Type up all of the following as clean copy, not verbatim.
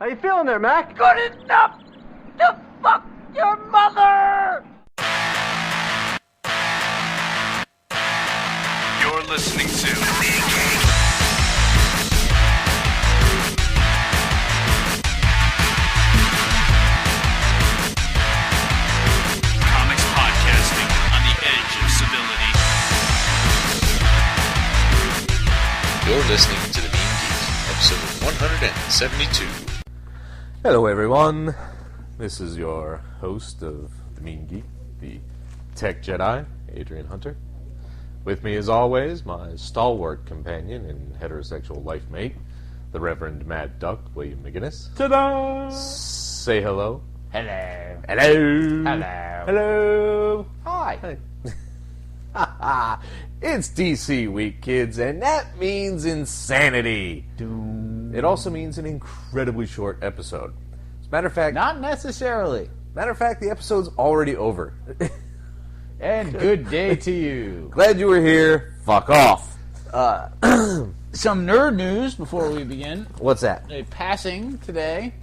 How you feeling there, Mac? Good enough to fuck your mother! You're listening to Mean Geek. Comics podcasting on the edge of civility. You're listening to the Mean Geek, episode 172. Hello everyone, this is your host of the Mean Geek, the Tech Jedi, Adrian Hunter. With me as always, my stalwart companion and heterosexual life mate, the Reverend Mad Duck, William McGinnis. Ta-da! Say hello. Hello. Hello. Hello. Hello. Hi. It's DC week, kids, and that means insanity. Doom. It also means an incredibly short episode. As a matter of fact, Not necessarily. the episode's already over. And good day to you. Glad you were here. Fuck off. Some nerd news before we begin. What's that? A passing today.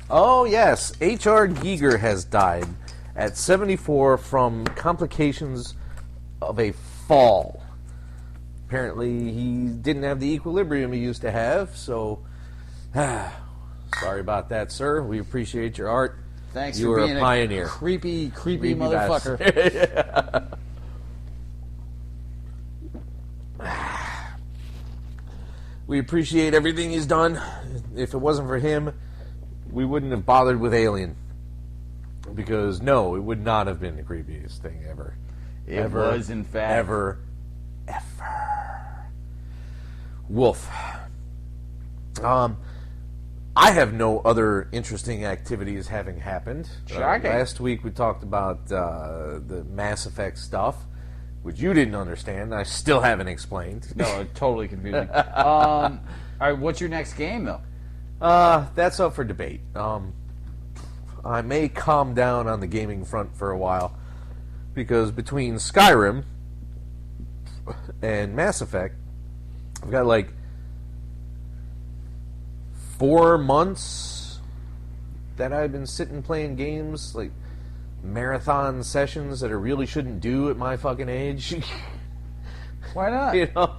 Oh, yes. H.R. Giger has died at 74 from complications of a fall. Apparently, he didn't have the equilibrium he used to have, so sorry about that, sir. We appreciate your art. Thanks You for were being a pioneer. creepy bastard. motherfucker. We appreciate everything he's done. If it wasn't for him, we wouldn't have bothered with Alien. Because, no, it would not have been the creepiest thing ever. It was, in fact. Ever. Wolf. I have no other interesting activities having happened. Shocking. Last week we talked about the Mass Effect stuff, which you didn't understand. I still haven't explained. No, totally confusing. All right, what's your next game, though? That's up for debate. I may calm down on the gaming front for a while, because between Skyrim and Mass Effect, I've got like 4 months that I've been sitting playing games, like marathon sessions that I really shouldn't do at my fucking age. Why not? You know,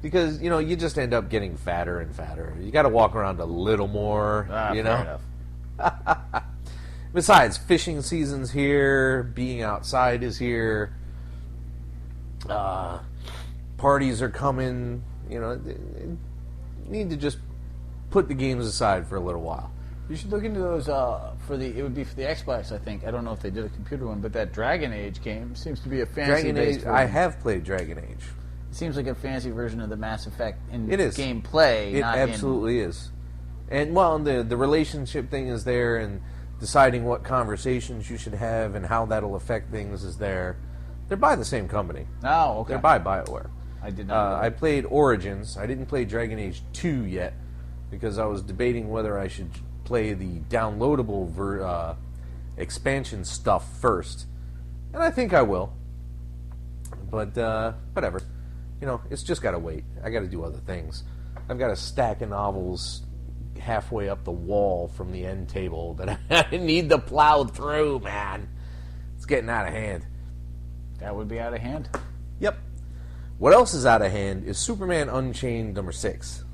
because you just end up getting fatter and fatter. You got to walk around a little more. You know. Fair enough. Besides, fishing season's here. Being outside is here. Parties are coming. Need to just put the games aside for a little while. You should look into those it would be for the Xbox, I think. I don't know if they did a computer one, but that Dragon Age game seems to be a Dragon fantasy-based Age. version. I have played Dragon Age. It seems like a fancy version of the Mass Effect in It is. gameplay. It not absolutely is. And the relationship thing is there, and deciding what conversations you should have and how that'll affect things is there. They're by the same company. Oh, okay. They're by BioWare. I did not know that. I played Origins. I didn't play Dragon Age 2 yet, because I was debating whether I should play the downloadable expansion stuff first. And I think I will. But, whatever. It's just got to wait. I got to do other things. I've got a stack of novels halfway up the wall from the end table that I need to plow through, man. It's getting out of hand. That would be out of hand. Yep. What else is out of hand is Superman Unchained number 6.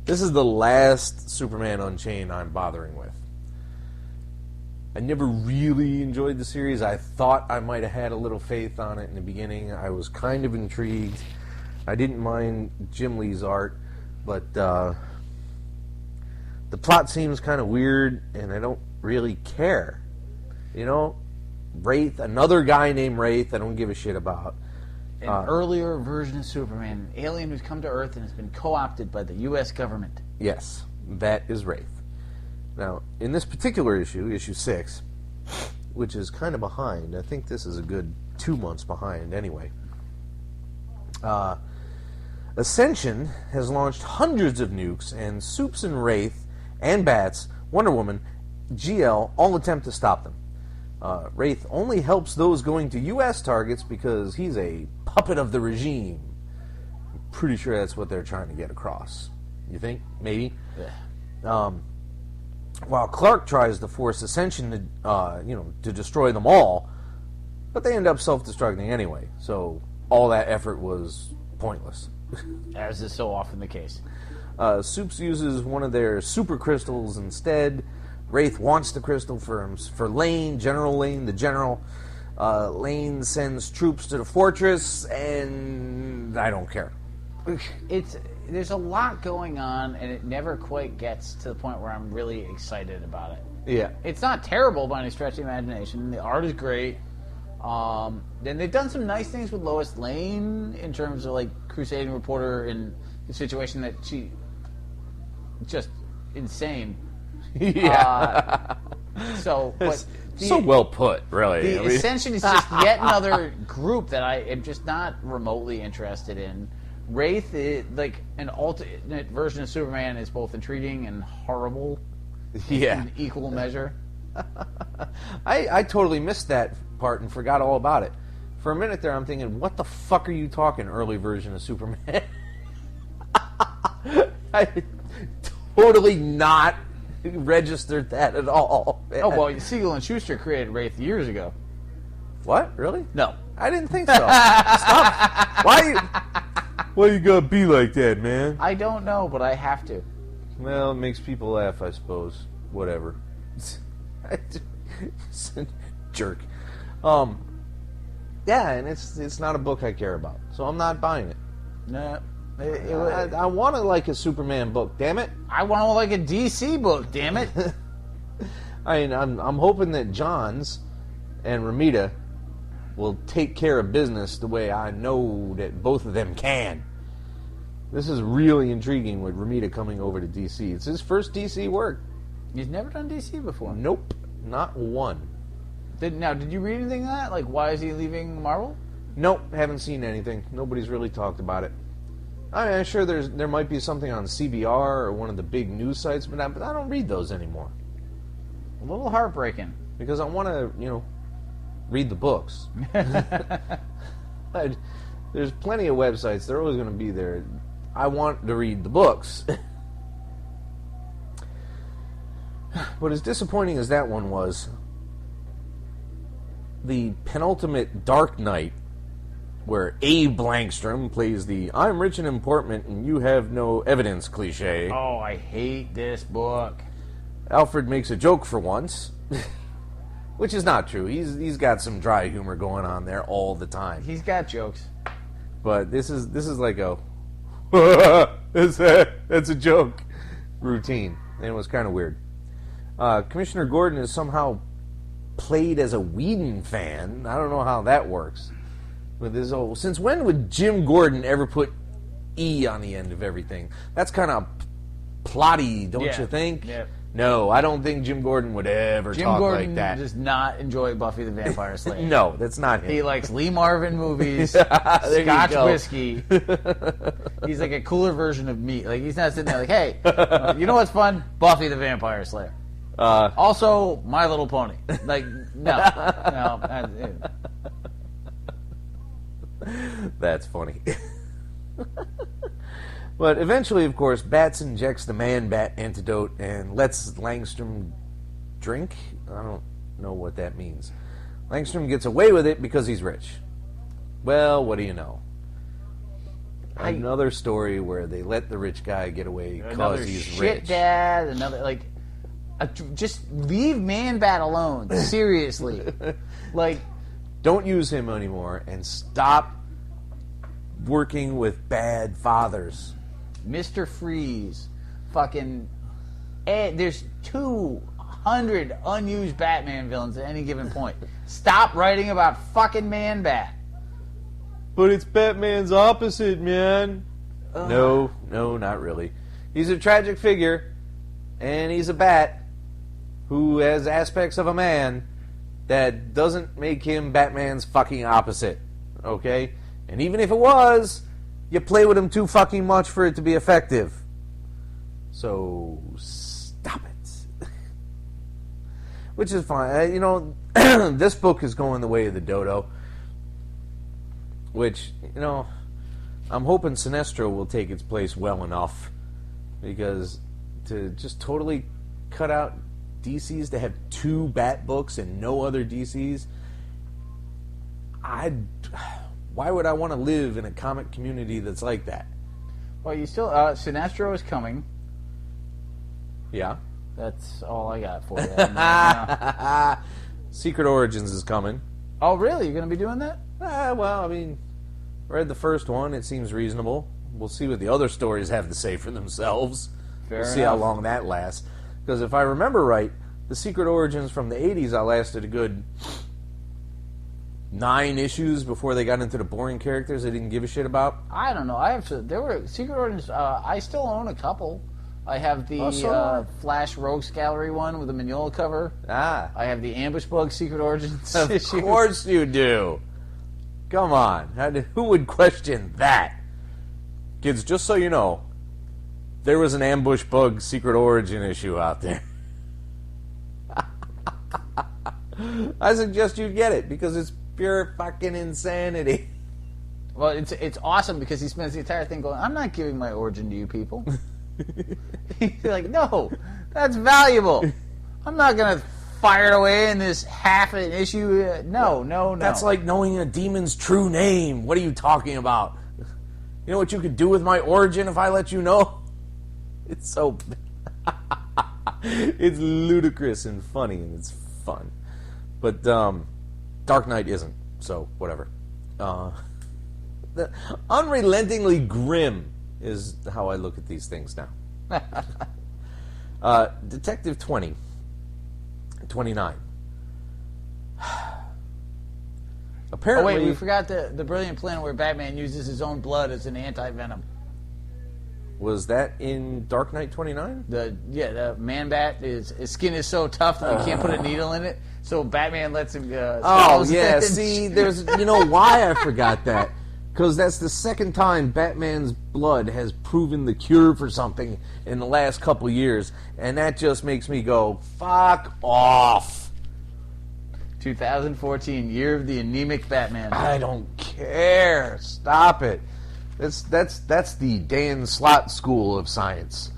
This is the last Superman Unchained I'm bothering with. I never really enjoyed the series. I thought I might have had a little faith on it in the beginning. I was kind of intrigued. I didn't mind Jim Lee's art, but the plot seems kind of weird, and I don't really care. Wraith, another guy named Wraith I don't give a shit about. An earlier version of Superman, an alien who's come to Earth and has been co-opted by the U.S. government. Yes, that is Wraith. Now, in this particular issue, issue 6, which is kind of behind, I think this is a good 2 months behind anyway, Ascension has launched hundreds of nukes, and Supes and Wraith and Bats, Wonder Woman, GL all attempt to stop them. Wraith only helps those going to U.S. targets because he's a puppet of the regime. I'm pretty sure that's what they're trying to get across. You think? Maybe? Yeah. while Clark tries to force Ascension to destroy them all, but they end up self-destructing anyway. So all that effort was pointless. As is so often the case. Supes uses one of their super crystals instead. Wraith wants the crystal for Lane, General Lane, the general. Lane sends troops to the fortress, and I don't care. There's a lot going on, and it never quite gets to the point where I'm really excited about it. Yeah. It's not terrible by any stretch of the imagination. The art is great. Then they've done some nice things with Lois Lane in terms of like crusading reporter in the situation that she just insane. Yeah. So well put, really. The Ascension is just yet another group that I am just not remotely interested in. Wraith, like an alternate version of Superman, is both intriguing and horrible. Yeah. In equal measure. I totally missed that part and forgot all about it. For a minute there, I'm thinking, what the fuck are you talking, early version of Superman? I totally not registered that at all. Oh, well, Siegel and Schuster created Wraith years ago. What? Really? No. I didn't think so. Stop. Why you gotta be like that, man? I don't know, but I have to. Well, it makes people laugh, I suppose. Whatever. Jerk. Yeah, and it's not a book I care about, so I'm not buying it. No. I want to like a Superman book, damn it. I want to like a DC book, damn it. I mean, I'm hoping that Johns and Romita will take care of business the way I know that both of them can. This is really intriguing with Romita coming over to DC. It's his first DC work. He's never done DC before. Nope, not one. Did you read anything of that? Like, why is he leaving Marvel? Nope, haven't seen anything. Nobody's really talked about it. I mean, I'm sure there might be something on CBR or one of the big news sites, but I don't read those anymore. A little heartbreaking. Because I want to, read the books. There's plenty of websites. They're always going to be there. I want to read the books. But as disappointing as that one was, the penultimate Dark Knight, where Abe Langstrom plays the "I'm rich and important and you have no evidence" cliche. Oh, I hate this book. Alfred makes a joke for once, which is not true. He's got some dry humor going on there all the time. He's got jokes, but this is like a that's a joke routine, and it was kind of weird. Commissioner Gordon is somehow played as a Whedon fan. I don't know how that works. With his old, since when would Jim Gordon ever put E on the end of everything? That's kind of plotty, don't you think? Yeah. No, I don't think Jim Gordon would ever talk like that. Jim Gordon does not enjoy Buffy the Vampire Slayer. No, that's not him. He likes Lee Marvin movies, Scotch whiskey. He's like a cooler version of me. Like, he's not sitting there like, hey, you know what's fun? Buffy the Vampire Slayer. Also, My Little Pony. Like, no. That's funny. But eventually, of course, Bats injects the Man-Bat antidote and lets Langstrom drink? I don't know what that means. Langstrom gets away with it because he's rich. Well, what do you know? Another story where they let the rich guy get away because he's shit rich. Dad, just leave Man-Bat alone. Seriously. Like, don't use him anymore and stop working with bad fathers. Mr. Freeze, fucking, there's 200 unused Batman villains at any given point. Stop writing about fucking Man-Bat. But it's Batman's opposite, man. No, not really. He's a tragic figure, and he's a bat who has aspects of a man that doesn't make him Batman's fucking opposite. Okay? And even if it was, you play with him too fucking much for it to be effective. So, stop it. Which is fine. This book is going the way of the dodo. Which, I'm hoping Sinestro will take its place well enough. Because to just totally cut out DCs to have 2 Bat books and no other DCs, why would I want to live in a comic community that's like that? Well, you still... Sinestro is coming. Yeah. That's all I got for you. Secret Origins is coming. Oh, really? You're going to be doing that? Well, I mean, read the first one. It seems reasonable. We'll see what the other stories have to say for themselves. Fair We'll enough. see how long that lasts. Because if I remember right, the Secret Origins from the 80s lasted a good 9 issues before they got into the boring characters they didn't give a shit about. I don't know. There were Secret Origins. I still own a couple. I have the Flash Rogues Gallery one with the Mignola cover. I have the Ambush Bug Secret Origins Of issue. course you do. Come on. Who would question that? Kids, just so you know, there was an Ambush Bug Secret Origin issue out there. I suggest you get it, because it's pure fucking insanity. Well, it's awesome because he spends the entire thing going, I'm not giving my origin to you people. He's like, no, that's valuable. I'm not going to fire it away in this half an issue. No. That's like knowing a demon's true name. What are you talking about? You know what you could do with my origin if I let you know? It's so... it's ludicrous and funny, and it's fun. But Dark Knight isn't, so whatever. The unrelentingly grim is how I look at these things now. Detective 29. Apparently, oh wait, we forgot the brilliant plan where Batman uses his own blood as an anti-venom. Was that in Dark Knight 29? The Man-Bat, his skin is so tough that you can't put a needle in it, so Batman lets him go. Oh, yeah, see, you know why I forgot that? Because that's the second time Batman's blood has proven the cure for something in the last couple years, and that just makes me go, fuck off. 2014, year of the anemic Batman. I don't care. Stop it. That's the Dan Slott School of Science,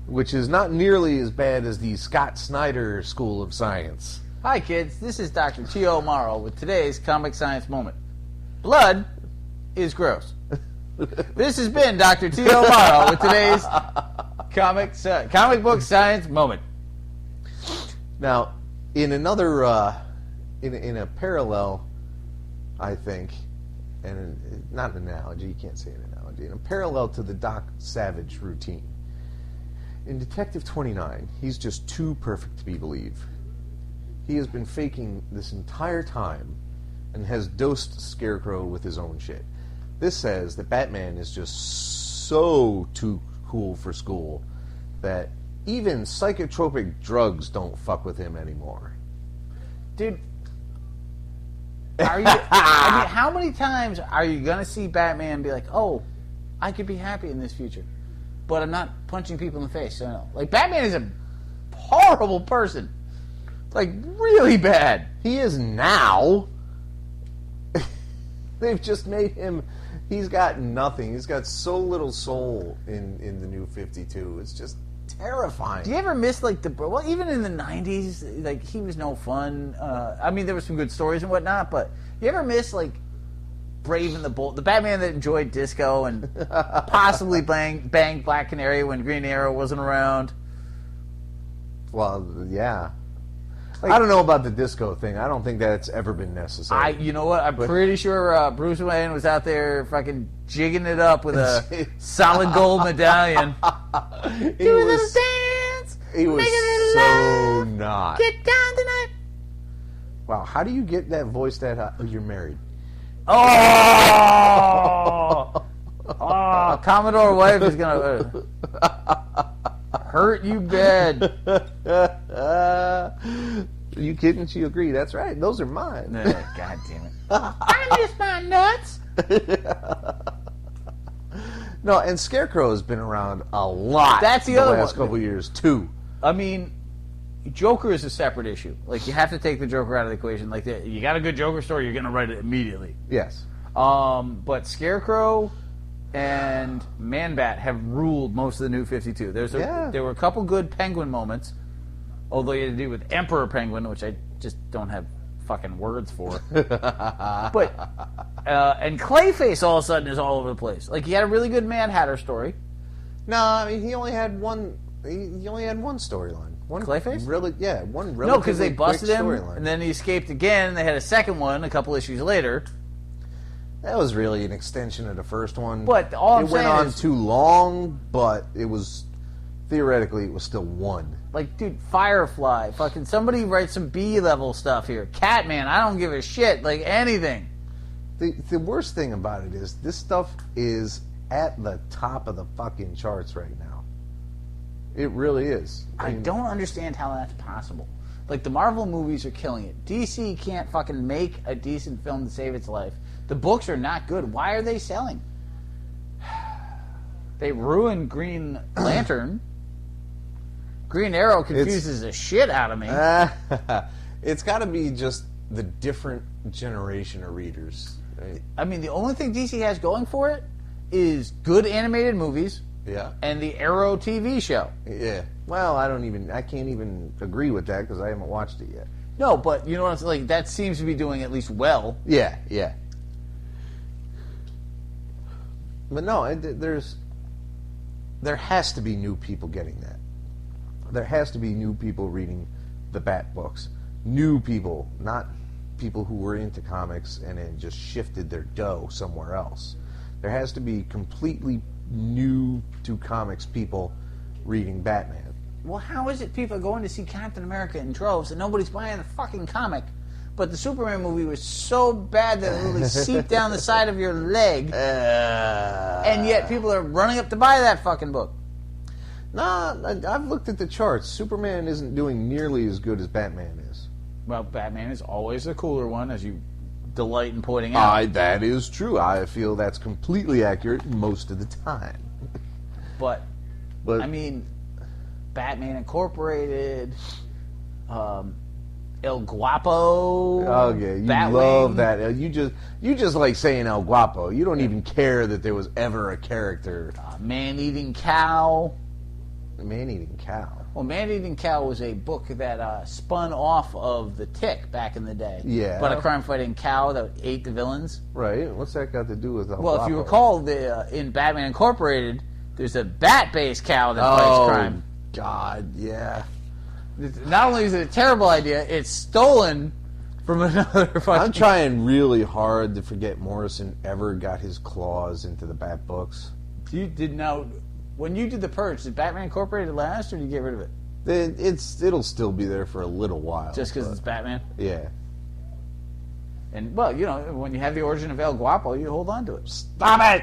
which is not nearly as bad as the Scott Snyder School of Science. Hi, kids. This is Dr. T.O. Morrow with today's Comic Science Moment. Blood is gross. This has been Dr. T.O. Morrow with today's comic book science moment. Now, in another, in a parallel, I think, and not an analogy, you can't say an analogy, in a parallel to the Doc Savage routine, in Detective 29, he's just too perfect to be believed. He has been faking this entire time and has dosed Scarecrow with his own shit. This says that Batman is just so too cool for school that even psychotropic drugs don't fuck with him anymore. Dude, how many times are you going to see Batman be like, oh, I could be happy in this future, but I'm not punching people in the face, so no. Like, Batman is a horrible person. Like, really bad. He is now. They've just made him... He's got nothing. He's got so little soul in the New 52. It's just terrifying. Do you ever miss, like, even in the 90s, like, he was no fun. I mean, there were some good stories and whatnot, but you ever miss, like, Brave and the Bold, the Batman that enjoyed disco and possibly banged Black Canary when Green Arrow wasn't around? Well, yeah. Like, I don't know about the disco thing. I don't think that's ever been necessary. You know what? I'm pretty sure Bruce Wayne was out there fucking jigging it up with a solid gold medallion. Do a little dance. He was so not. Get down tonight. Wow, how do you get that voice that high? Oh, you're married. Oh! Commodore wife is gonna hurt you bad. Are you kidding? She agreed. That's right. Those are mine. God damn it. I miss my nuts. No, and Scarecrow has been around a lot. That's the other last one. couple years too. I mean, Joker is a separate issue. Like, you have to take the Joker out of the equation. Like, you got a good Joker story, you're gonna write it immediately. Yes. But Scarecrow and Man-Bat have ruled most of the New 52. There were a couple good Penguin moments. Although you had to do with Emperor Penguin, which I just don't have fucking words for. But and Clayface all of a sudden is all over the place. Like, he had a really good Mad Hatter story. No, I mean, he only had one. He only had one storyline. One Clayface? Really? Yeah, one. No, because they busted him, storyline. and then he escaped again. And they had a second one a couple issues later. That was really an extension of the first one. But all I'm it went saying on is, too long, but it was theoretically it was still one. like, dude, Firefly, fucking somebody write some B-level stuff here. Catman, I don't give a shit, like anything. The worst thing about it is this stuff is at the top of the fucking charts right now. It really is. I don't understand how that's possible. Like, the Marvel movies are killing it. DC can't fucking make a decent film to save its life. The books are not good. Why are they selling? They ruined Green Lantern. Green Arrow confuses the shit out of me. It's got to be just the different generation of readers. Right? I mean, the only thing DC has going for it is good animated movies. Yeah. And the Arrow TV show. Yeah. Well, I can't even agree with that because I haven't watched it yet. No, but you know what I'm saying? Like, that seems to be doing at least well. Yeah. But no, there has to be new people getting that. There has to be new people reading the Bat books. New people, not people who were into comics and then just shifted their dough somewhere else. There has to be completely new to comics people reading Batman. Well, how is it people are going to see Captain America in droves and nobody's buying the fucking comic? But the Superman movie was so bad that it literally seeped down the side of your leg, and yet people are running up to buy that fucking book. Nah, I've looked at the charts. Superman isn't doing nearly as good as Batman is. Well, Batman is always the cooler one, as you delight in pointing out. That is true. I feel that's completely accurate most of the time. But I mean, Batman Incorporated, El Guapo. Oh yeah, you Batwing. love that. You just like saying El Guapo. You don't even care that there was ever a character. Man-Eating Cow. Man-Eating Cow. Well, Man-Eating Cow was a book that spun off of The Tick back in the day. Yeah. But a crime-fighting cow that ate the villains. Right. What's that got to do with El Guapo? Well, if you recall, in Batman Incorporated, there's a bat-based cow that fights crime. God, yeah. Not only is it a terrible idea, it's stolen from another fucking... I'm trying really hard to forget Morrison ever got his claws into the Bat books. When you did The Purge, did Batman Incorporated last, or did you get rid of it? It'll still be there for a little while. Just because it's Batman? Yeah. And, well, you know, when you have the origin of El Guapo, you hold on to it. Stop it!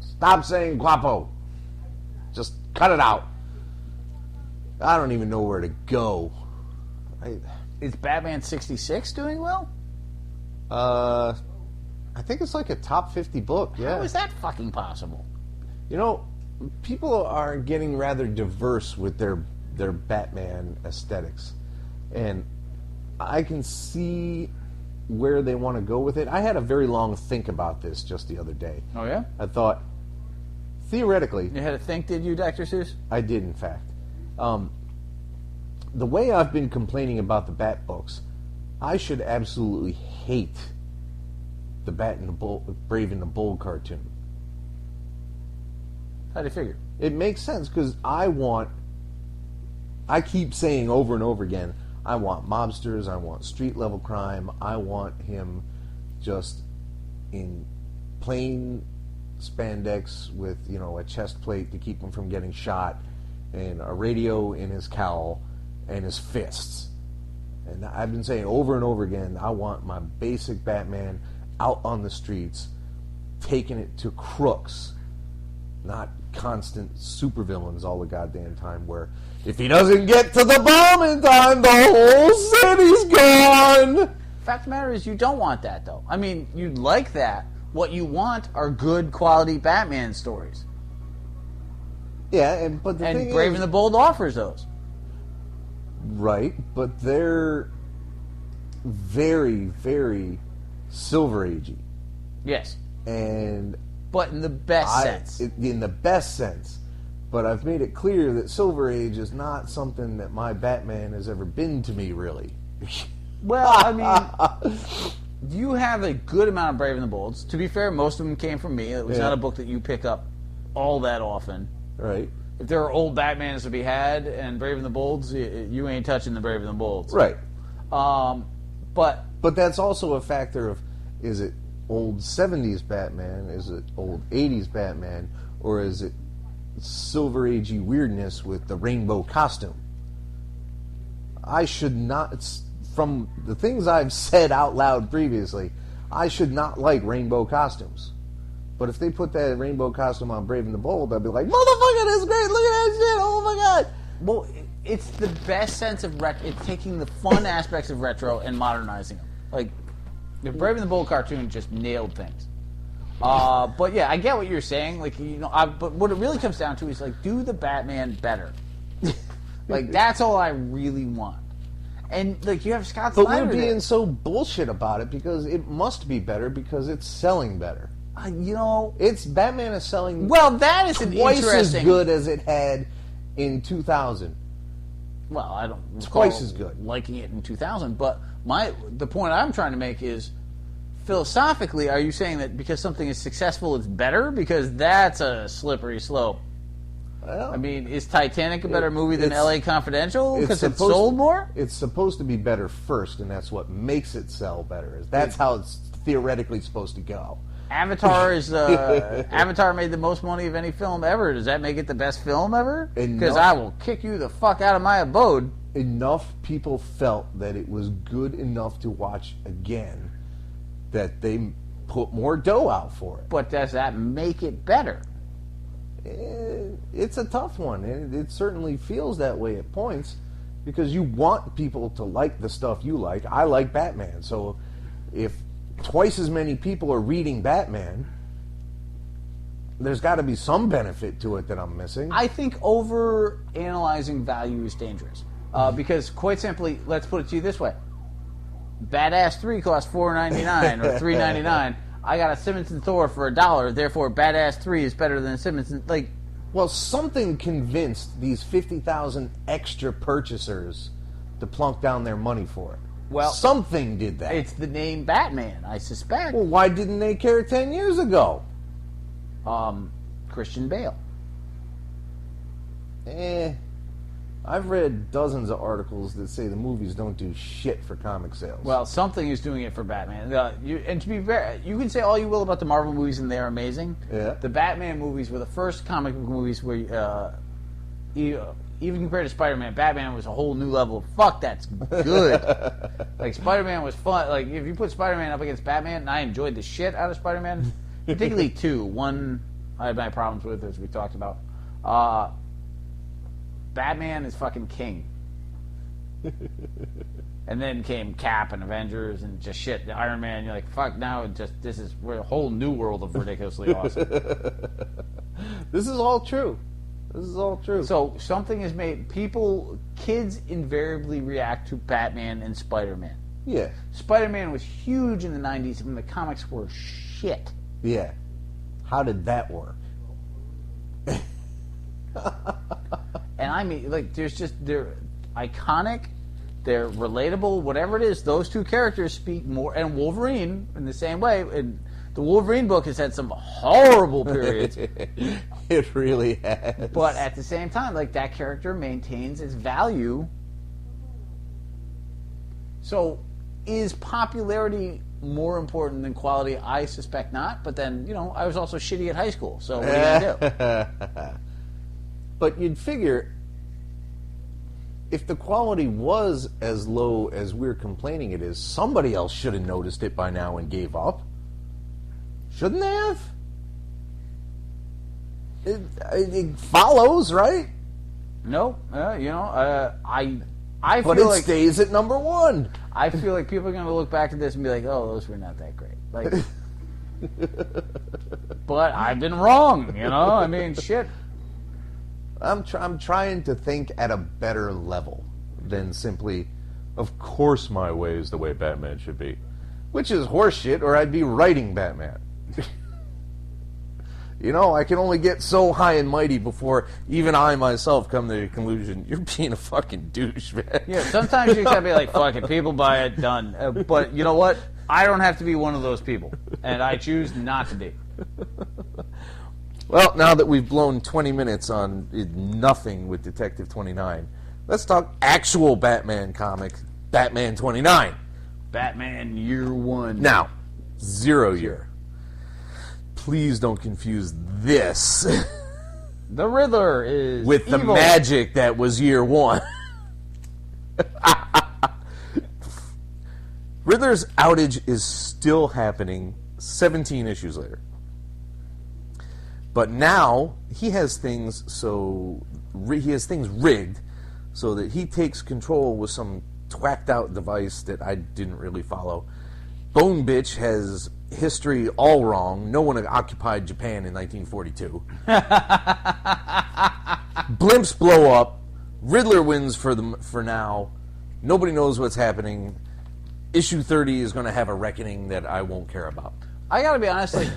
Stop saying Guapo. Just cut it out. I don't even know where to go. Is Batman 66 doing well? I think it's like a top 50 book, yeah. How is that fucking possible? You know, people are getting rather diverse with their Batman aesthetics. And I can see where they want to go with it. I had a very long think about this just the other day. Oh, yeah? I thought, theoretically... You had to think, did you, Dr. Seuss? I did, in fact. The way I've been complaining about the Bat books, I should absolutely hate the Bat and the Brave and the Bold cartoon. How do you figure? It makes sense because I keep saying over and over again, I want mobsters, I want street level crime, I want him just in plain spandex with, you know, a chest plate to keep him from getting shot, and a radio in his cowl, and his fists. And I've been saying over and over again, I want my basic Batman out on the streets, taking it to crooks, not constant supervillains all the goddamn time, where if he doesn't get to the bomb in time, the whole city's gone! Fact of the matter is, you don't want that, though. I mean, you'd like that. What you want are good quality Batman stories. Yeah, but the thing Brave is, and the Bold offers those. Right, but they're very, very Silver Agey. Yes. And but in the best sense. In the best sense. But I've made it clear that Silver Age is not something that my Batman has ever been to me, really. Well, I mean, you have a good amount of Brave and the Bolds. To be fair, most of them came from me. It was not a book that you pick up all that often. Right. If there are old Batmans to be had and Brave and the Bolds, you ain't touching the Brave and the Bolds. Right. But that's also a factor of, is it old 70s Batman, is it old 80s Batman, or is it Silver Agey weirdness with the rainbow costume? I should not, from the things I've said out loud previously, I should not like rainbow costumes. But if they put that rainbow costume on Brave and the Bold, I'd be like, motherfucker, that's great, look at that shit, oh my god. Well, it's the best sense of retro. It's taking the fun aspects of retro and modernizing them. Like, the Brave and the Bold cartoon just nailed things. But yeah, I get what you're saying. Like, but what it really comes down to is, like, do the Batman better. Like, that's all I really want. And, like, you have Scott Snyder. But we're being so bullshit about it because it must be better because it's selling better. It's Batman is selling. Well, that is twice as good as it had in 2000. Well, I don't twice as good liking it in 2000. But the point I'm trying to make is, philosophically, are you saying that because something is successful, it's better? Because that's a slippery slope. Well, I mean, is Titanic a better movie than L.A. Confidential because it sold more? It's supposed to be better first, and that's what makes it sell better. That's how it's theoretically supposed to go. Avatar Avatar made the most money of any film ever. Does that make it the best film ever? Because I will kick you the fuck out of my abode. Enough people felt that it was good enough to watch again that they put more dough out for it. But does that make it better? It's a tough one. It certainly feels that way at points because you want people to like the stuff you like. I like Batman, so if twice as many people are reading Batman, there's got to be some benefit to it that I'm missing. I think over-analyzing value is dangerous. Because, quite simply, let's put it to you this way. Badass 3 costs $4.99 or $3.99. I got a Simmons and Thor for $1, therefore Badass 3 is better than Simmons and... Well, something convinced these 50,000 extra purchasers to plunk down their money for it. Well, something did that. It's the name Batman, I suspect. Well, why didn't they care 10 years ago? Christian Bale. I've read dozens of articles that say the movies don't do shit for comic sales. Well, something is doing it for Batman. And to be fair, you can say all you will about the Marvel movies, and they're amazing. Yeah. The Batman movies were the first comic book movies where, even compared to Spider-Man, Batman was a whole new level. Fuck, that's good. Like, Spider-Man was fun. Like, if you put Spider-Man up against Batman, and I enjoyed the shit out of Spider-Man, particularly 2. 1, I had my problems with, as we talked about. Batman is fucking king. And then came Cap and Avengers and just shit. Iron Man, you're like, fuck, now we're a whole new world of ridiculously awesome. This is all true. So something is made. Kids invariably react to Batman and Spider-Man. Yeah. Spider-Man was huge in the 90s when the comics were shit. Yeah. How did that work? And I mean, like, they're iconic, they're relatable, whatever it is, those two characters speak more, and Wolverine in the same way. And the Wolverine book has had some horrible periods. It really has. But at the same time, like, that character maintains its value. So, is popularity more important than quality? I suspect not. But then, I was also shitty at high school. So what are you gonna do? But you'd figure if the quality was as low as we're complaining it is, somebody else should have noticed it by now and gave up. Shouldn't they have? It follows, right? No, I but feel it stays at number 1. I feel like people are going to look back at this and be like, "Oh, those were not that great." Like, but I've been wrong, I mean, shit. I'm trying to think at a better level than simply, of course my way is the way Batman should be. Which is horseshit, or I'd be writing Batman. I can only get so high and mighty before even I myself come to the conclusion, you're being a fucking douche, man. Yeah, sometimes you gotta be like, fuck it, people buy it, done. But you know what? I don't have to be one of those people. And I choose not to be. Well, now that we've blown 20 minutes on nothing with Detective 29, let's talk actual Batman comic, Batman 29. Batman Year One. Now, 0 year. Please don't confuse this The Riddler is with the evil. magic that was Year One. Riddler's outage is still happening 17 issues later. But now he has things rigged so that he takes control with some twacked out device that I didn't really follow. Bone Bitch has history all wrong. No one occupied Japan in 1942. Blimps blow up. Riddler wins for now. Nobody knows what's happening. Issue 30 is going to have a reckoning that I won't care about. I gotta be honest, like,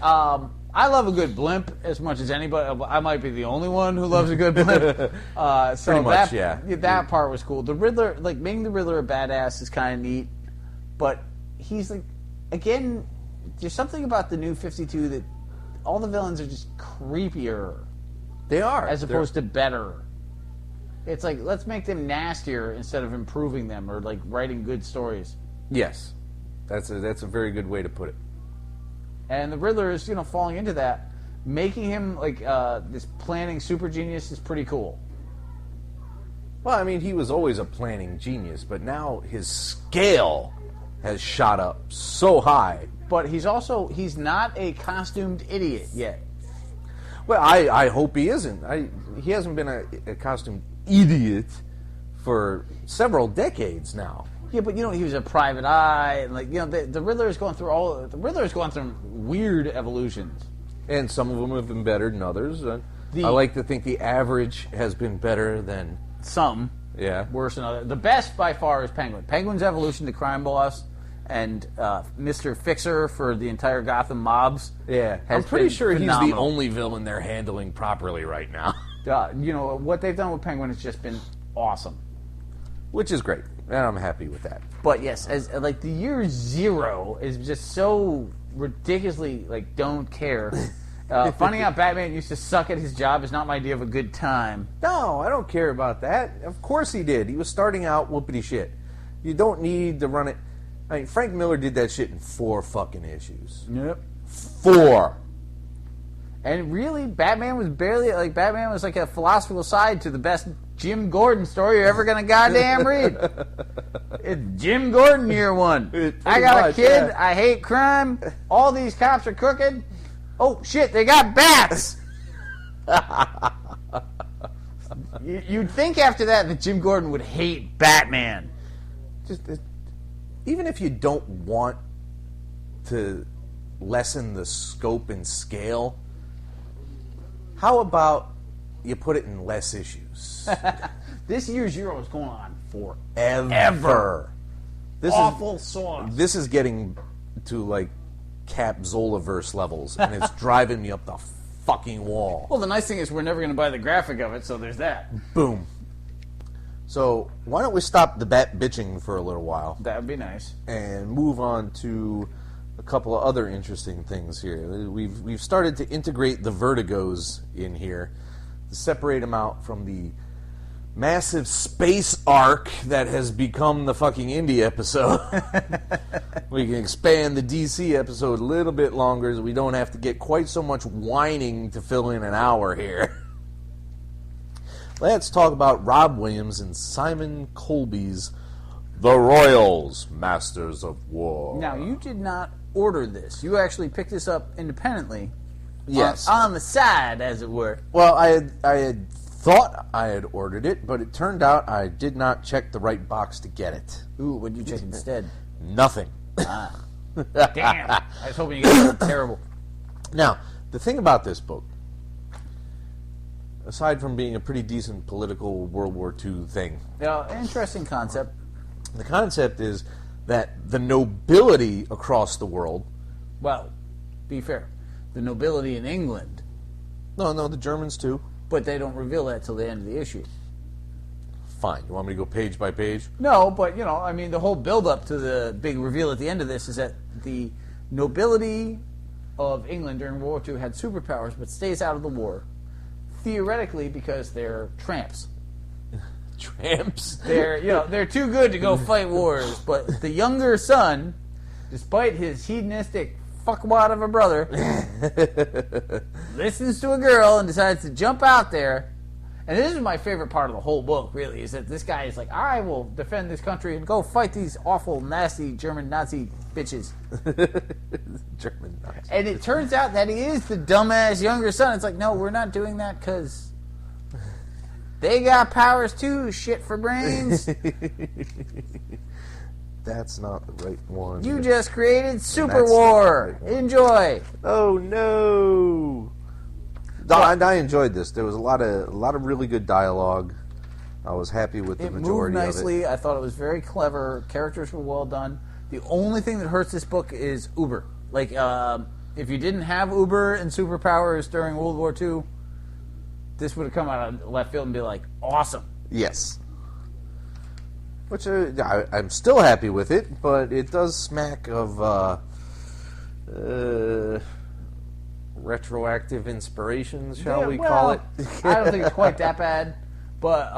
I love a good blimp as much as anybody. I might be the only one who loves a good blimp. So pretty much, yeah. That part was cool. The Riddler, like, making the Riddler a badass is kind of neat, but he's like, again, there's something about the New 52 that all the villains are just creepier. They are. As opposed to better. It's like, let's make them nastier instead of improving them or, like, writing good stories. Yes. That's a very good way to put it. And the Riddler is, falling into that. Making him, like, this planning super genius is pretty cool. Well, I mean, he was always a planning genius, but now his scale has shot up so high. But he's not a costumed idiot yet. Well, I hope he isn't. He hasn't been a costumed idiot for several decades now. Yeah, but he was a private eye, and the Riddler's going through weird evolutions. And some of them have been better than others. I like to think the average has been better than some. Yeah. Worse than others. The best by far is Penguin. Penguin's evolution to crime boss and Mr. Fixer for the entire Gotham mobs. Yeah. I'm pretty sure phenomenal. He's the only villain they're handling properly right now. What they've done with Penguin has just been awesome. Which is great. And I'm happy with that. But yes, the year 0 is just so ridiculously, don't care. Finding out Batman used to suck at his job is not my idea of a good time. No, I don't care about that. Of course he did. He was starting out whoopity shit. You don't need to run it. I mean, Frank Miller did that shit in 4 fucking issues. Yep. 4. And really, Batman was like a philosophical side to the best Jim Gordon story you're ever going to goddamn read. It's Jim Gordon Year 1. I got a kid. Yeah. I hate crime. All these cops are crooked. Oh, shit, they got bats. You'd think after that Jim Gordon would hate Batman. Even if you don't want to lessen the scope and scale, how about you put it in less issues? This year 0 is going on forever. Awful sauce. This is getting to Cap Zolaverse levels, and it's driving me up the fucking wall. Well, the nice thing is we're never going to buy the graphic of it, so there's that. Boom. So why don't we stop the bat bitching for a little while? That would be nice. And move on to a couple of other interesting things here. We've started to integrate the Vertigos in here, to separate them out from the massive space arc that has become the fucking Indie episode. We can expand the DC episode a little bit longer so we don't have to get quite so much whining to fill in an hour here. Let's talk about Rob Williams and Simon Colby's The Royals, Masters of War. Now, you did not order this. You actually picked this up independently. Yes. On the side, as it were. Well, I had thought I had ordered it, but it turned out I did not check the right box to get it. Ooh, what did you check instead? Nothing. Ah. Damn. I was hoping you got something terrible. Now, the thing about this book, aside from being a pretty decent political World War II thing. Interesting concept. The concept is that the nobility across the world... Well, be fair. The nobility in England No, the Germans too. But they don't reveal that till the end of the issue. Fine. You want me to go page by page? No, but, the whole build-up to the big reveal at the end of this is that the nobility of England during World War II had superpowers, but stays out of the war. Theoretically, because they're tramps. Tramps? They're too good to go fight wars, but the younger son, despite his hedonistic fuckwad of a brother, listens to a girl and decides to jump out there. And this is my favorite part of the whole book, really, is that this guy is like, I will defend this country and go fight these awful, nasty German Nazi bitches. German Nazi. And it turns out that he is the dumbass younger son. It's like, no, we're not doing that because they got powers too, shit for brains. That's not the right one. You just created Super War. Right. Enjoy. Oh, no. I enjoyed this. There was a lot of really good dialogue. I was happy with the majority of it. It moved nicely. I thought it was very clever. Characters were well done. The only thing that hurts this book is Uber. Like, if you didn't have Uber and superpowers during World War II, this would have come out of left field and be like, awesome. Yes. Which I'm still happy with it, but it does smack of retroactive inspirations, shall we call it? I don't think it's quite that bad, but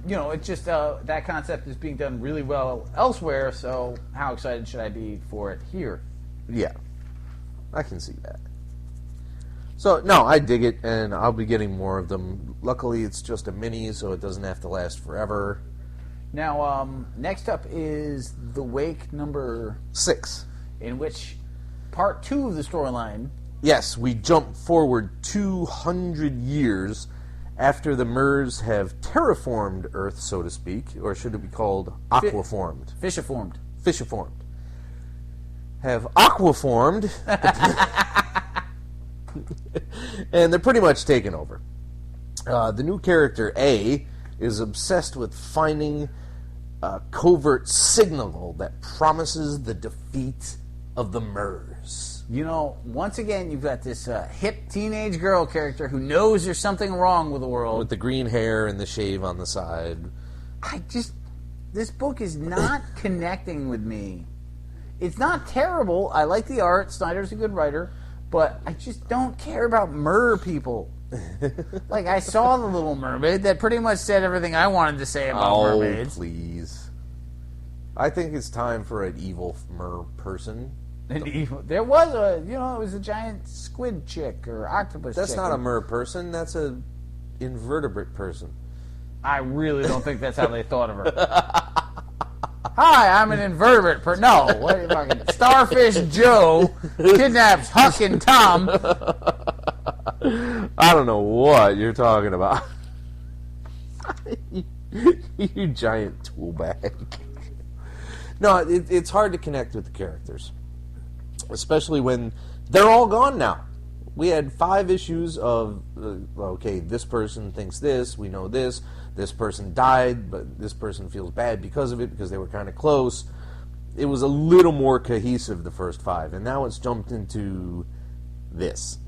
it's just that concept is being done really well elsewhere. So how excited should I be for it here? Yeah, I can see that. So no, I dig it, and I'll be getting more of them. Luckily, it's just a mini, so it doesn't have to last forever. Now, next up is The Wake number 6, in which part 2 of the storyline. Yes, we jump forward 200 years after the Murs have terraformed Earth, so to speak, or should it be called aquaformed? Fishiformed. Fishiformed. Have aquaformed, and they're pretty much taken over. The new character, A, is obsessed with finding a covert signal that promises the defeat of the Murs. Once again, you've got this hip teenage girl character who knows there's something wrong with the world. With the green hair and the shave on the side. This book is not connecting with me. It's not terrible. I like the art. Snyder's a good writer. But I just don't care about mer people. Like, I saw The Little Mermaid. That pretty much said everything I wanted to say about mermaids. Oh, please. I think it's time for an evil mer person. There was it was a giant squid chick or octopus chick. That's not a mer person. That's a invertebrate person. I really don't think that's how they thought of her. Hi, I'm an invertebrate person. No, what are you talking? Starfish Joe kidnaps Huck and Tom. I don't know what you're talking about. You giant tool bag. No, it's hard to connect with the characters. Especially when they're all gone now. We had 5 issues of, this person thinks this, we know this person died, but this person feels bad because of it, because they were kind of close. It was a little more cohesive, the first 5, and now it's jumped into this.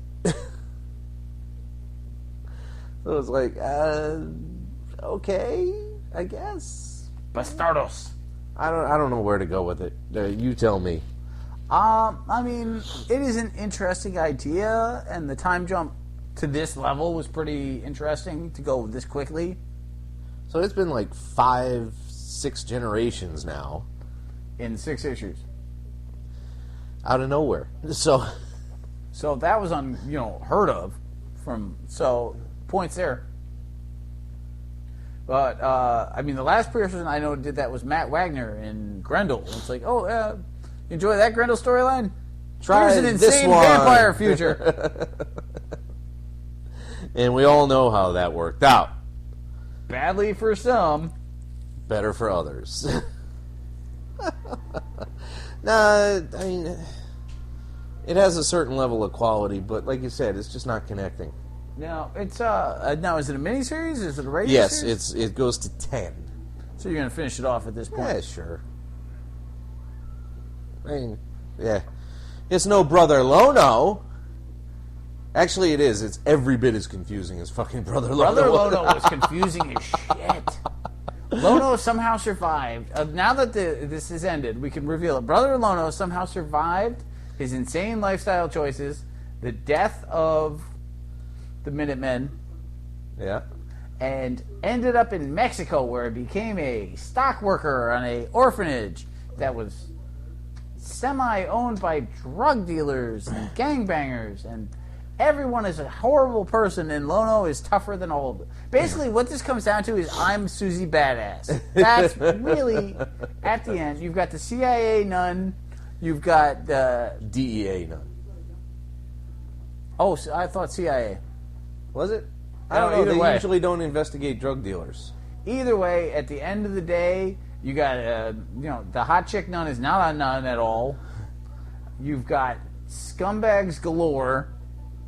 So it's like, okay, I guess. Bastardos. I don't know where to go with it. You tell me. It is an interesting idea, and the time jump to this level was pretty interesting to go this quickly. So it's been like 5-6 generations now. In 6 issues. Out of nowhere. So that was heard of. Points there. But, the last person I know did that was Matt Wagner in Grendel. It's like, enjoy that Grendel storyline? Try Here's an insane vampire future. And we all know how that worked out. Badly for some. Better for others. It has a certain level of quality, but like you said, it's just not connecting. Now, it's now is it a miniseries? Is it a regular series? Yes, it goes to 10. So you're going to finish it off at this point? Yeah, sure. It's no Brother Lono. Actually, it is. It's every bit as confusing as fucking Brother Lono. Brother Lono was confusing as shit. Lono somehow survived. Now that this has ended, we can reveal it. Brother Lono somehow survived his insane lifestyle choices, the death of the Minutemen, and ended up in Mexico, where he became a stock worker on a orphanage that was semi-owned by drug dealers and gangbangers, and everyone is a horrible person, and Lono is tougher than all of them. Basically, what this comes down to is I'm Susie Badass. That's really, at the end, you've got the CIA nun, you've got the... DEA nun. Oh, I thought CIA. Was it? I don't know. They usually don't investigate drug dealers. Either way, at the end of the day, you got, the hot chick nun is not a nun at all. You've got scumbags galore,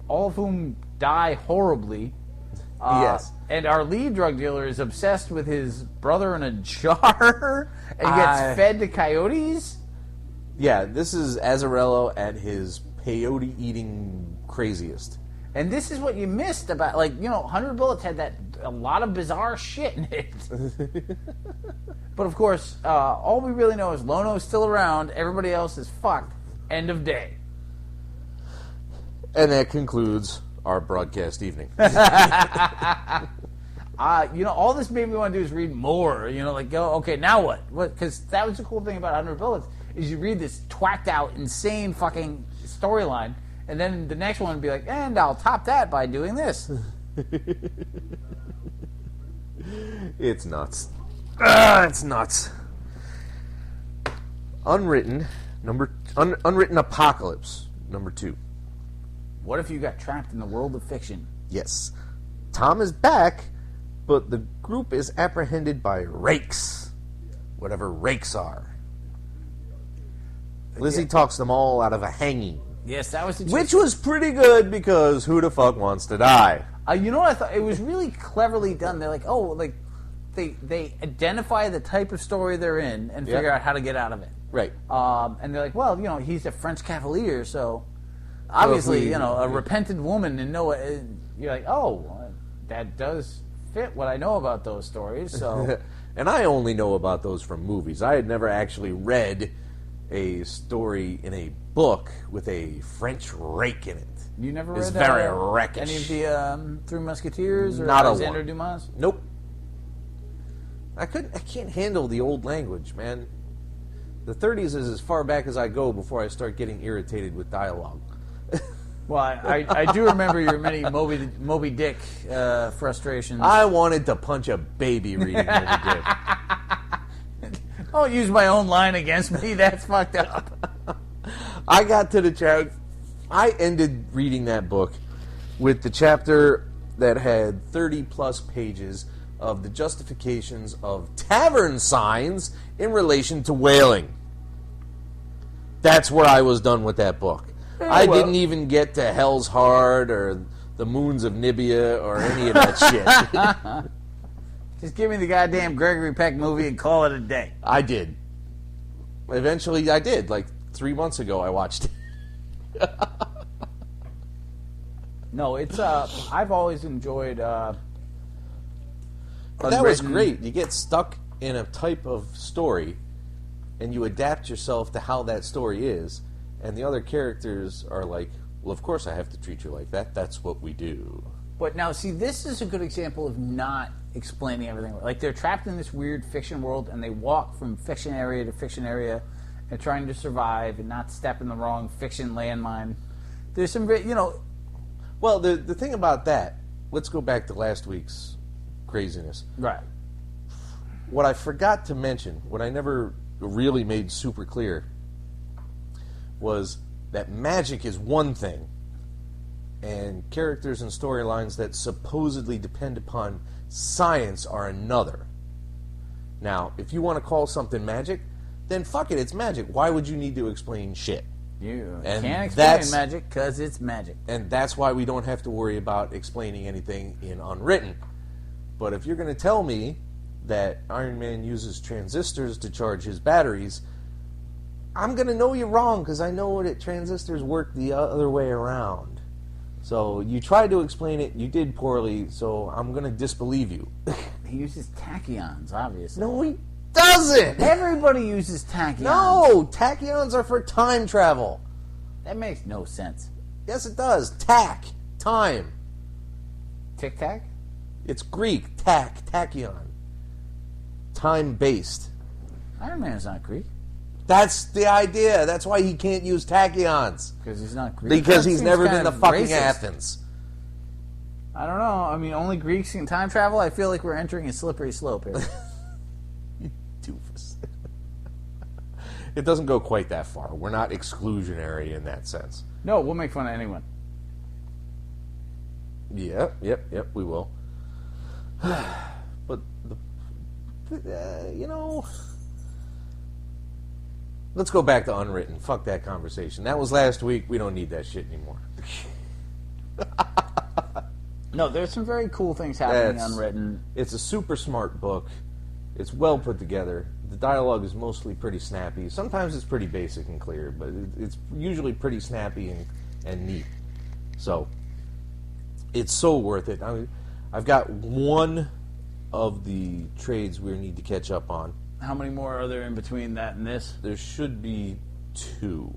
all of whom die horribly. Yes. And our lead drug dealer is obsessed with his brother in a jar and gets fed to coyotes. Yeah, this is Azzarello at his peyote-eating craziest. And this is what you missed about, 100 Bullets had a lot of bizarre shit in it. But of course, all we really know is Lono's still around, everybody else is fucked. End of day. And that concludes our broadcast evening. All this made me want to do is read more. Okay, now what? Because that was the cool thing about 100 Bullets, is you read this twacked out, insane fucking storyline, and then the next one would be like, and I'll top that by doing this. It's nuts. It's nuts. Unwritten Apocalypse, number 2. What if you got trapped in the world of fiction? Yes. Tom is back, but the group is apprehended by rakes. Whatever rakes are. Lizzie talks them all out of a hanging. Yes, that was the which was pretty good, because who the fuck wants to die? You know what I thought? It was really cleverly done. They're like, they identify the type of story they're in and figure out how to get out of it. Right. And they're like, well, he's a French Cavalier, so obviously, a repentant woman, and you're like, oh, that does fit what I know about those stories. So, and I only know about those from movies. I had never actually read a story in a book with a French rake in it. You never read it's very rakish. Any of the Three Musketeers or Not Alexander Dumas? Nope. I can't handle the old language, man. The 30s is as far back as I go before I start getting irritated with dialogue. Well, I do remember your many Moby Dick frustrations. I wanted to punch a baby reading Moby Dick. Don't use my own line against me. That's fucked up. I got to the chapter. I ended reading that book with the chapter that had 30-plus pages of the justifications of tavern signs in relation to whaling. That's where I was done with that book. I didn't even get to Hell's Heart or the Moons of Nibia or any of that shit. Just give me the goddamn Gregory Peck movie and call it a day. I did. Eventually I did. 3 months ago I watched it. No, it's I've always enjoyed that was great. You get stuck in a type of story and you adapt yourself to how that story is, and the other characters are like, well, of course I have to treat you like that. That's what we do. But now, see, this is a good example of not explaining everything. Like, they're trapped in this weird fiction world, and they walk from fiction area to fiction area and trying to survive and not step in the wrong fiction landmine. There's some, Well, the thing about that, let's go back to last week's craziness. Right. What I forgot to mention, what I never really made super clear, was that magic is one thing, and characters and storylines that supposedly depend upon science are another. Now, if you want to call something magic, then fuck it, it's magic. Why would you need to explain shit? You can't explain magic because it's magic. And that's why we don't have to worry about explaining anything in Unwritten. But if you're going to tell me that Iron Man uses transistors to charge his batteries, I'm going to know you're wrong, because I know that transistors work the other way around. So you tried to explain it, you did poorly, so I'm going to disbelieve you. He uses tachyons, obviously. No, he doesn't! Everybody uses tachyons. No! Tachyons are for time travel. That makes no sense. Yes, it does. Time. Tic-tac? It's Greek. Tachyon. Time-based. Iron Man is not Greek. That's the idea. That's why he can't use tachyons. Because he's not Greek. Because he's never been to fucking racist. Athens. I don't know. I mean, only Greeks can time travel? I feel like we're entering a slippery slope here. You doofus. It doesn't go quite that far. We're not exclusionary in that sense. No, we'll make fun of anyone. Yep, we will. But, let's go back to Unwritten. Fuck that conversation. That was last week. We don't need that shit anymore. No, there's some very cool things happening in Unwritten. It's a super smart book. It's well put together. The dialogue is mostly pretty snappy. Sometimes it's pretty basic and clear, but it's usually pretty snappy and neat. So, it's so worth it. I've got one of the trades we need to catch up on. How many more are there in between that and this? There should be 2.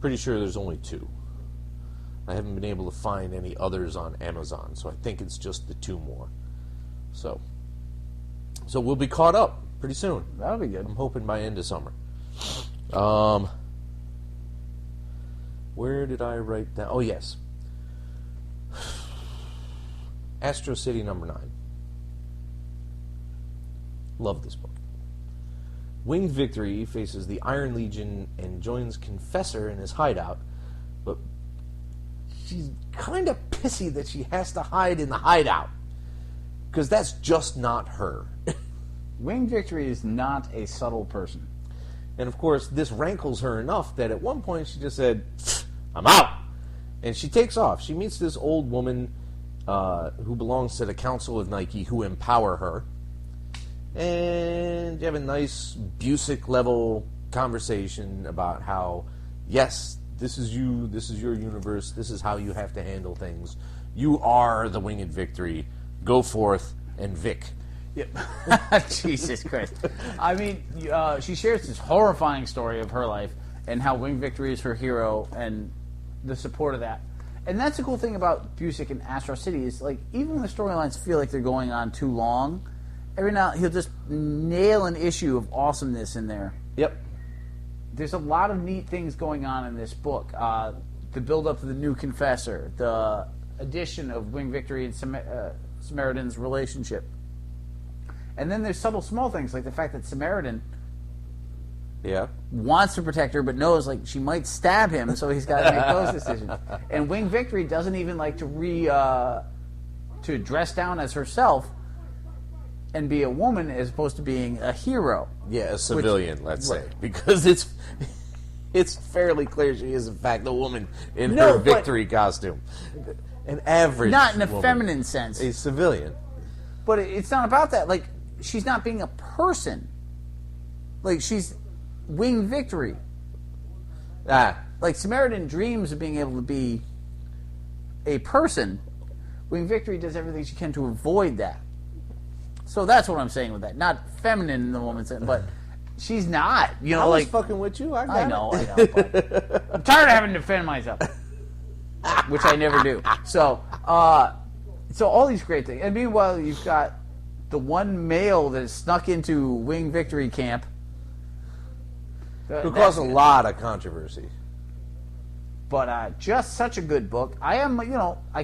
Pretty sure there's only 2. I haven't been able to find any others on Amazon, so I think it's just the 2 more. So we'll be caught up pretty soon. That'll be good. I'm hoping by end of summer. Where did I write down? Oh, yes. Astro City number 9. Love this book. Winged Victory faces the Iron Legion and joins Confessor in his hideout, but she's kind of pissy that she has to hide in the hideout, because that's just not her. Winged Victory is not a subtle person. And of course, this rankles her enough that at one point she just said, "I'm out!" And she takes off. She meets this old woman who belongs to the Council of Nike, who empower her. And you have a nice Busick-level conversation about how, yes, this is you, this is your universe, this is how you have to handle things. You are the Winged Victory. Go forth and Vic. Yep. Jesus Christ. I mean, she shares this horrifying story of her life and how Winged Victory is her hero and the support of that. And that's the cool thing about Busick and Astro City is, like, even when the storylines feel like they're going on too long, every now he'll just nail an issue of awesomeness in there. Yep. There's a lot of neat things going on in this book. The build-up to the new Confessor, the addition of Winged Victory and Samaritan's relationship. And then there's subtle small things, like the fact that Samaritan wants to protect her, but knows like she might stab him, so he's got to make those decisions. And Winged Victory doesn't even like to dress down as herself and be a woman as opposed to being a hero. Yeah, a civilian, let's say, because it's fairly clear she is in fact a woman in her Victory costume, an average, not in a woman, feminine sense, a civilian. But it's not about that. Like, she's not being a person. Like, she's Winged Victory. Like, Samaritan dreams of being able to be a person. Winged Victory does everything she can to avoid that. So that's what I'm saying with that. Not feminine in the woman's sense, but she's not. You know, I was like, fucking with you. I know. But I'm tired of having to defend myself, which I never do. So all these great things. And meanwhile, you've got the one male that is snuck into Winged Victory camp, who caused a lot of controversy. But just such a good book. I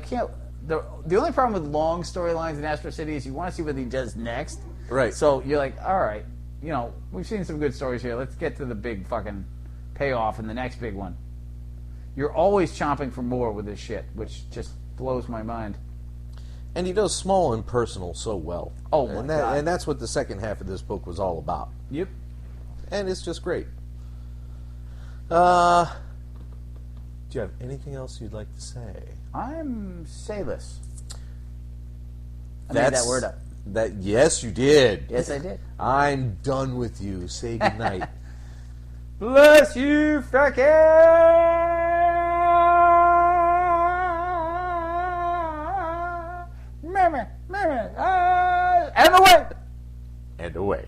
can't. The only problem with long storylines in Astro City is you want to see what he does next. Right. So you're like, all right, we've seen some good stories here. Let's get to the big fucking payoff in the next big one. You're always chomping for more with this shit, which just blows my mind. And he does small and personal so well. Oh, my God. And that's what the second half of this book was all about. Yep. And it's just great. Do you have anything else you'd like to say? I'm sayless. I made that word up. Yes, you did. Yes, I did. I'm done with you. Say goodnight. Bless you, fakin! And away! And away.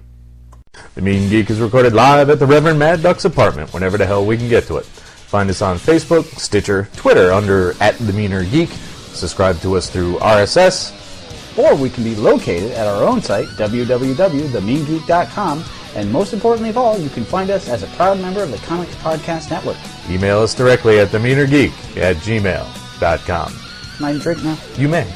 The Mean Geek is recorded live at the Reverend Mad Duck's apartment whenever the hell we can get to it. Find us on Facebook, Stitcher, Twitter under @TheMeanerGeek. Subscribe to us through RSS. Or we can be located at our own site, www.themeingeek.com. And most importantly of all, you can find us as a proud member of the Comics Podcast Network. Email us directly at themeanergeek@gmail.com. Can I drink now? You may.